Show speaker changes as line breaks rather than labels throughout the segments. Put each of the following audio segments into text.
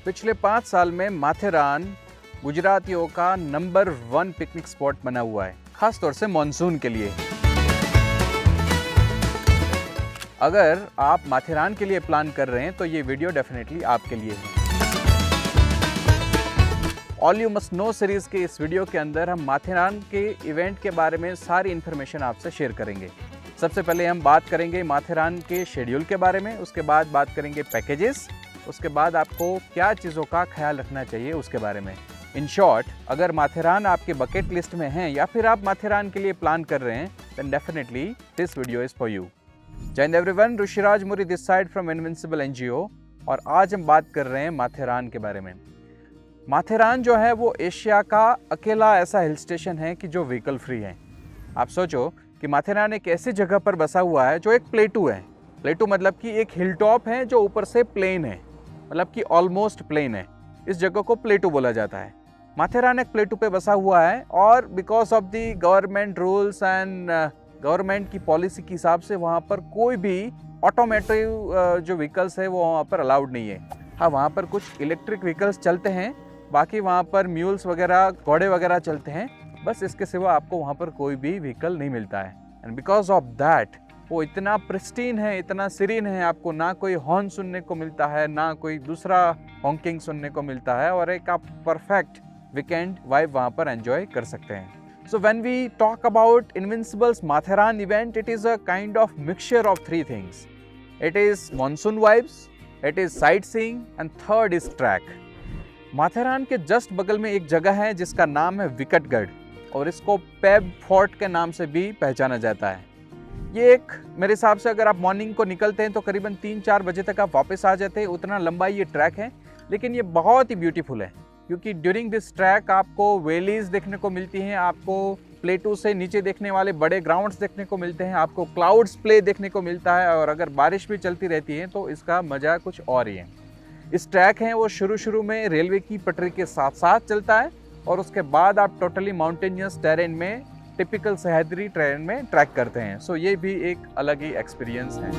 पिछले 5 साल में माथेरान गुजरातियों का नंबर 1 पिकनिक स्पॉट बना हुआ है, खास तौर से मॉनसून के लिए। अगर आप माथेरान के लिए प्लान कर रहे हैं तो ये वीडियो डेफिनेटली आपके लिए है। All you must know series के इस वीडियो के अंदर हम माथेरान के इवेंट के बारे में सारी इन्फॉर्मेशन आपसे शेयर करेंगे। सबसे पहले हम बात करेंगे माथेरान के शेड्यूल के बारे में, उसके बाद बात करेंगे पैकेजेस, उसके बाद आपको क्या चीज़ों का ख्याल रखना चाहिए उसके बारे में। इन शॉर्ट, अगर माथेरान आपके बकेट लिस्ट में है या फिर आप माथेरान के लिए प्लान कर रहे हैं, then definitely this video is for you. जय हिंद everyone, Rishiraj Muri this side from invincible NGO, और आज हम बात कर रहे हैं माथेरान के बारे में। माथेरान जो है वो एशिया का अकेला ऐसा हिल स्टेशन है कि जो व्हीकल फ्री है। आप सोचो कि माथेरान एक ऐसी जगह पर बसा हुआ है जो एक प्लेटू है। प्लेटू मतलब कि एक हिल टॉप है जो ऊपर से प्लेन है, मतलब कि ऑलमोस्ट प्लेन है। इस जगह को प्लेटू बोला जाता है। माथेरान एक प्लेटू पे बसा हुआ है और because of the government rules and government की पॉलिसी के हिसाब से वहाँ पर कोई भी ऑटोमेटिव जो व्हीकल्स है वो वहाँ पर अलाउड नहीं है। हाँ, वहाँ पर कुछ इलेक्ट्रिक व्हीकल्स चलते हैं, बाकी वहाँ पर म्यूल्स वगैरह, घोड़े वगैरह चलते हैं, बस इसके सिवा आपको वहाँ पर कोई भी व्हीकल नहीं मिलता है। एंड बिकॉज ऑफ दैट वो इतना प्रिस्टीन है, इतना सीरीन है, आपको ना कोई हॉर्न सुनने को मिलता है, ना कोई दूसरा हॉन्किंग सुनने को मिलता है, और एक आप परफेक्ट वीकेंड वाइब वहाँ पर एंजॉय कर सकते हैं। So when we talk about invincibles Matheran event, it is a kind of mixture of 3 things. It is monsoon vibes, it is sightseeing and third is trek. Matheran के just बगल में एक जगह है जिसका नाम है विकटगढ़, और इसको पेब फोर्ट के नाम से भी पहचाना जाता है। ये एक, मेरे हिसाब से अगर आप मॉर्निंग को निकलते हैं तो करीबन 3-4 बजे तक आप वापस आ जाते हैं, उतना लंबा ये ट्रैक है। लेकिन ये बहुत ही ब्यूटीफुल है क्योंकि ड्यूरिंग दिस ट्रैक आपको वैलीज देखने को मिलती हैं, आपको प्लेटू से नीचे देखने वाले बड़े ग्राउंड्स देखने को मिलते हैं, आपको क्लाउड्स प्ले देखने को मिलता है, और अगर बारिश भी चलती रहती है तो इसका मज़ा कुछ और ही है। इस ट्रैक है वो शुरू में रेलवे की पटरी के साथ साथ चलता है, और उसके बाद आप टोटली माउंटेनियस टेरेन में, टिपिकल सह्याद्री टेरेन में ट्रैक करते हैं। सो ये भी एक अलग ही एक्सपीरियंस है।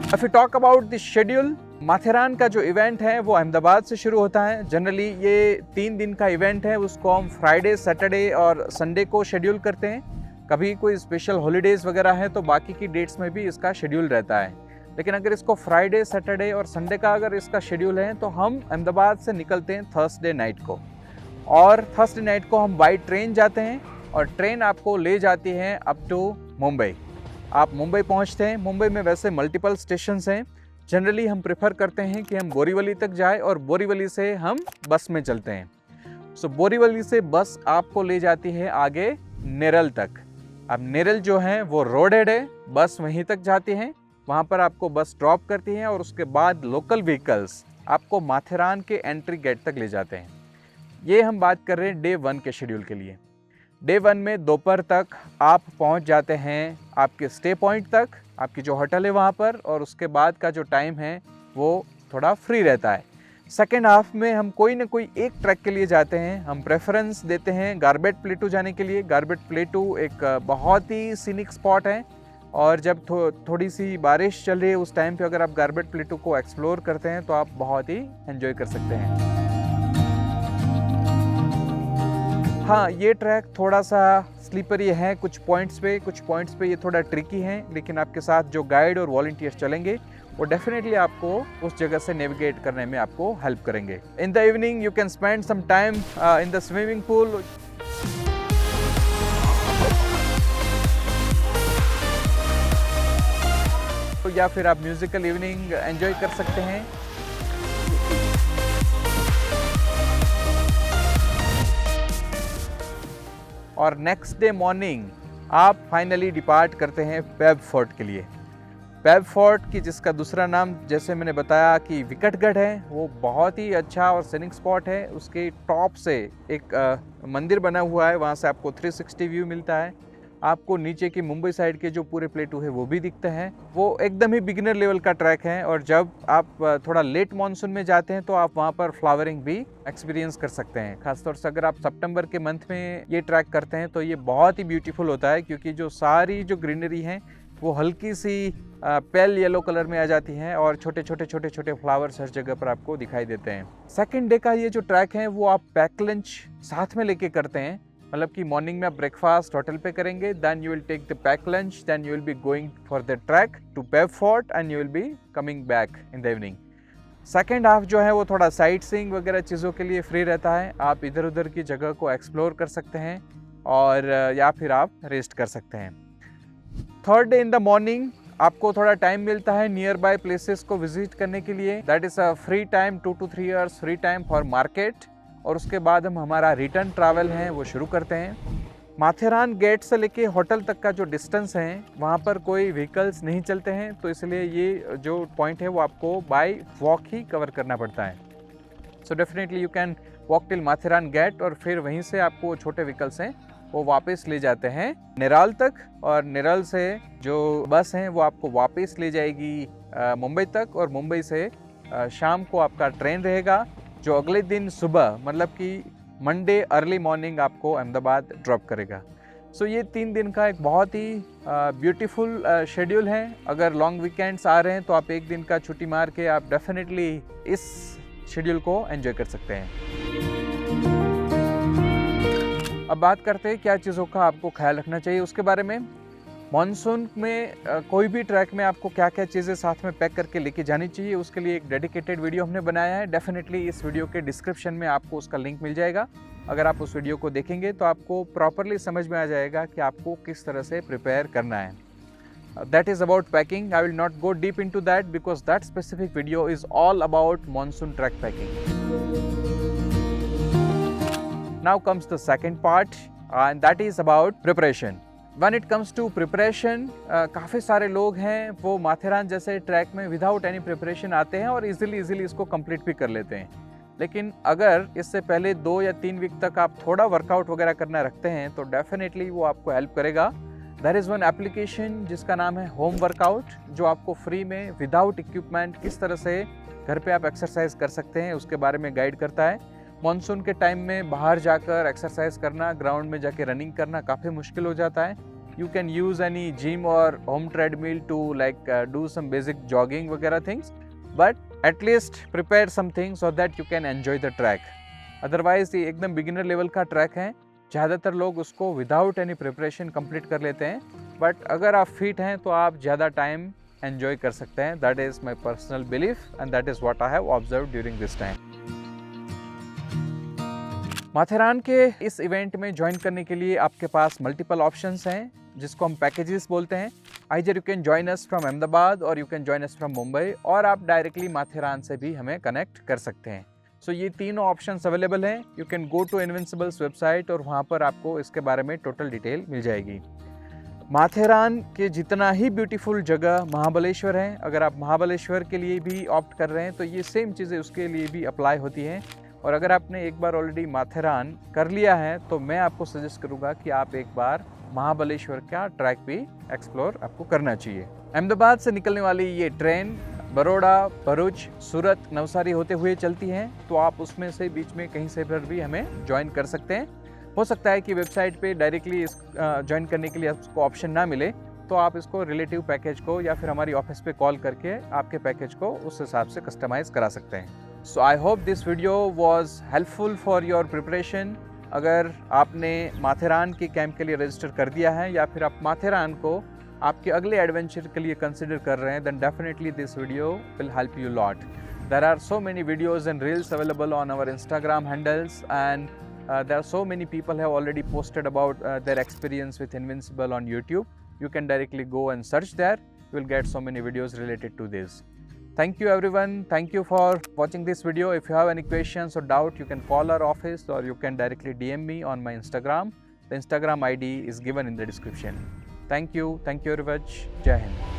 If we talk about the schedule, Matheran का जो इवेंट है वो अहमदाबाद से शुरू होता है। जनरली ये 3 दिन का इवेंट है, उसको हम फ्राइडे, सैटरडे और संडे को शेड्यूल करते हैं। कभी कोई स्पेशल हॉलीडेज़ वगैरह है तो बाकी की डेट्स में भी इसका शेड्यूल रहता है। लेकिन अगर इसको फ्राइडे, सैटरडे और संडे का अगर इसका शेड्यूल है तो हम अहमदाबाद से निकलते हैं थर्सडे नाइट को, और थर्सडे नाइट को हम बाई ट्रेन जाते हैं, और ट्रेन आपको ले जाती है अप टू मुंबई। आप मुंबई पहुंचते हैं। मुंबई में वैसे मल्टीपल स्टेशंस हैं। जनरली हम प्रेफर करते हैं कि हम बोरीवली तक जाएं, और बोरीवली से हम बस में चलते हैं। सो बोरीवली से बस आपको ले जाती है आगे नेरल तक। अब नेरल जो है वो रोडेड है, बस वहीं तक जाती हैं, वहाँ पर आपको बस ड्रॉप करती हैं, और उसके बाद लोकल व्हीकल्स आपको माथेरान के एंट्री गेट तक ले जाते हैं। ये हम बात कर रहे हैं डे 1 के शेड्यूल के लिए। डे 1 में दोपहर तक आप पहुँच जाते हैं आपके स्टे पॉइंट तक, आपकी जो होटल है वहाँ पर, और उसके बाद का जो टाइम है वो थोड़ा फ्री रहता है। सेकेंड हाफ में हम कोई ना कोई एक ट्रैक के लिए जाते हैं। हम प्रेफरेंस देते हैं गारबेट प्लेटू जाने के लिए। गारबेट प्लेटू एक बहुत ही सीनिक स्पॉट है, और जब थोड़ी सी बारिश चल रही है उस टाइम पे अगर आप गारबेट प्लेटू को एक्सप्लोर करते हैं तो आप बहुत ही एंजॉय कर सकते हैं। हाँ, ये ट्रैक थोड़ा सा स्लीपरी है कुछ पॉइंट्स पे ये थोड़ा ट्रिकी है, लेकिन आपके साथ जो गाइड और वॉलंटियर्स चलेंगे वो डेफिनेटली आपको उस जगह से नेविगेट करने में आपको हेल्प करेंगे। In the evening you can spend some time in the swimming pool. या फिर आप म्यूजिकल इवनिंग एंजॉय कर सकते हैं। और नेक्स्ट डे मॉर्निंग आप फाइनली डिपार्ट करते हैं पेब फोर्ट के लिए। पेब फोर्ट की, जिसका दूसरा नाम जैसे मैंने बताया कि विकटगढ़ है, वो बहुत ही अच्छा और सीनिक स्पॉट है। उसके टॉप से एक मंदिर बना हुआ है, वहाँ से आपको 360 व्यू मिलता है। आपको नीचे की मुंबई साइड के जो पूरे प्लेटू है वो भी दिखते हैं। वो एकदम ही बिगिनर लेवल का ट्रैक है, और जब आप थोड़ा लेट मानसून में जाते हैं तो आप वहाँ पर फ्लावरिंग भी एक्सपीरियंस कर सकते हैं। खासतौर से अगर आप सितंबर के मंथ में ये ट्रैक करते हैं तो ये बहुत ही ब्यूटीफुल होता है, क्योंकि जो सारी जो ग्रीनरी है वो हल्की सी पेल येलो कलर में आ जाती हैं और छोटे छोटे फ्लावर्स हर जगह पर आपको दिखाई देते हैं। सेकंड डे का ये जो ट्रैक है वो आप पैक लंच साथ में लेके करते हैं, मतलब कि मॉर्निंग में आप ब्रेकफास्ट होटल पे करेंगे, then you will take the pack lunch, then you will be going for the trek to Peb fort and you will be coming back in the evening. Second half जो है वो थोड़ा sight seeing वगैरह चीज़ों के लिए फ्री रहता है, आप इधर उधर की जगह को एक्सप्लोर कर सकते हैं और या फिर आप रेस्ट कर सकते हैं। Third day in the morning आपको थोड़ा टाइम मिलता है नियर बाय प्लेसेस को विजिट करने के लिए, that is a free time, 2 to 3 hours free time for market, और उसके बाद हम हमारा रिटर्न ट्रैवल है वो शुरू करते हैं। माथेरान गेट से लेके होटल तक का जो डिस्टेंस है वहाँ पर कोई व्हीकल्स नहीं चलते हैं, तो इसलिए ये जो पॉइंट है वो आपको बाय वॉक ही कवर करना पड़ता है। So definitely you can walk till Matheran gate और फिर वहीं से आपको छोटे व्हीकल्स हैं वो वापस ले जाते हैं निराल तक, और निराल से जो बस हैं वो आपको वापस ले जाएगी मुंबई तक, और मुंबई से शाम को आपका ट्रेन रहेगा जो अगले दिन सुबह मतलब कि मंडे अर्ली मॉर्निंग आपको अहमदाबाद ड्रॉप करेगा। सो ये 3 दिन का एक बहुत ही ब्यूटीफुल शेड्यूल है। अगर लॉन्ग वीकेंड्स आ रहे हैं तो आप 1 दिन का छुट्टी मार के आप डेफिनेटली इस शेड्यूल को एंजॉय कर सकते हैं। अब बात करते हैं क्या चीज़ों का आपको ख्याल रखना चाहिए उसके बारे में। मॉनसून में कोई भी ट्रैक में आपको क्या क्या चीज़ें साथ में पैक करके लेके जानी चाहिए उसके लिए एक डेडिकेटेड वीडियो हमने बनाया है। डेफिनेटली इस वीडियो के डिस्क्रिप्शन में आपको उसका लिंक मिल जाएगा। अगर आप उस वीडियो को देखेंगे तो आपको प्रॉपरली समझ में आ जाएगा कि आपको किस तरह से प्रिपेयर करना है। That is about packing. I will not go deep into that because that specific video is all about monsoon track packing. Now comes the second part and that is about preparation. When it comes to preparation, काफ़ी सारे लोग हैं वो माथेरान जैसे track में without any preparation आते हैं और इजीली इसको कंप्लीट भी कर लेते हैं। लेकिन अगर इससे पहले 2 या 3 वीक तक आप थोड़ा वर्कआउट वगैरह करना रखते हैं तो डेफिनेटली वो आपको हेल्प करेगा। देयर इज़ वन एप्लीकेशन जिसका नाम है होम वर्कआउट, जो आपको फ्री में विदाउट इक्विपमेंट किस तरह से घर पे आप एक्सरसाइज कर सकते हैं उसके बारे में गाइड करता है। मॉनसून के टाइम में बाहर जाकर एक्सरसाइज करना, ग्राउंड में जाके रनिंग करना काफ़ी मुश्किल हो जाता है। You can use any gym और home treadmill to like do some basic jogging वगैरह things, but at least prepare something so that you can enjoy the track. Otherwise ये एकदम बिगिनर लेवल का ट्रैक है, ज़्यादातर लोग उसको विदाउट एनी प्रिपरेशन कंप्लीट कर लेते हैं, बट अगर आप फिट हैं तो आप ज़्यादा टाइम एन्जॉय कर सकते हैं। That is my personal belief and that is what I have observed during this time. Matheran के इस इवेंट में ज्वाइन करने के लिए आपके पास मल्टीपल ऑप्शंस हैं जिसको हम पैकेजेस बोलते हैं। Either you can join us from Ahmedabad और you can join us from Mumbai, और आप डायरेक्टली माथेरान से भी हमें कनेक्ट कर सकते हैं। सो ये तीनों ऑप्शंस अवेलेबल हैं। You can go to invincibles website और वहाँ पर आपको इसके बारे में टोटल डिटेल मिल जाएगी। माथेरान के जितना ही ब्यूटीफुल जगह महाबलेश्वर है, अगर आप महाबलेश्वर के लिए भी ऑप्ट कर रहे हैं तो ये सेम चीज़ें उसके लिए भी अप्लाई होती हैं। और अगर आपने एक बार ऑलरेडी माथेरान कर लिया है तो मैं आपको सजेस्ट करूँगा कि आप एक बार महाबलेश्वर का ट्रैक भी एक्सप्लोर आपको करना चाहिए। अहमदाबाद से निकलने वाली ये ट्रेन बड़ौदा, भरूच, सूरत, नवसारी होते हुए चलती हैं, तो आप उसमें से बीच में कहीं से पर भी हमें ज्वाइन कर सकते हैं। हो सकता है कि वेबसाइट पे डायरेक्टली इस ज्वाइन करने के लिए आपको ऑप्शन ना मिले, तो आप इसको रिलेटिव पैकेज को या फिर हमारी ऑफिस पे कॉल करके आपके पैकेज को उस हिसाब से कस्टमाइज़ करा सकते हैं। So I hope this video was helpful for your preparation. अगर आपने माथेरान के कैंप के लिए रजिस्टर कर दिया है या फिर आप माथेरान को आपके अगले एडवेंचर के लिए कंसिडर कर रहे हैं, then definitely this video will help you a lot. There are so many videos and reels available on our Instagram handles, and there are so many people have already posted about their experience with Invincible on YouTube. You can directly go and search there. You will get so many videos related to this. Thank you everyone. Thank you for watching this video. If you have any questions or doubt, you can call our office or you can directly DM me on my Instagram. The Instagram ID is given in the description. Thank you very much. Jai Hind.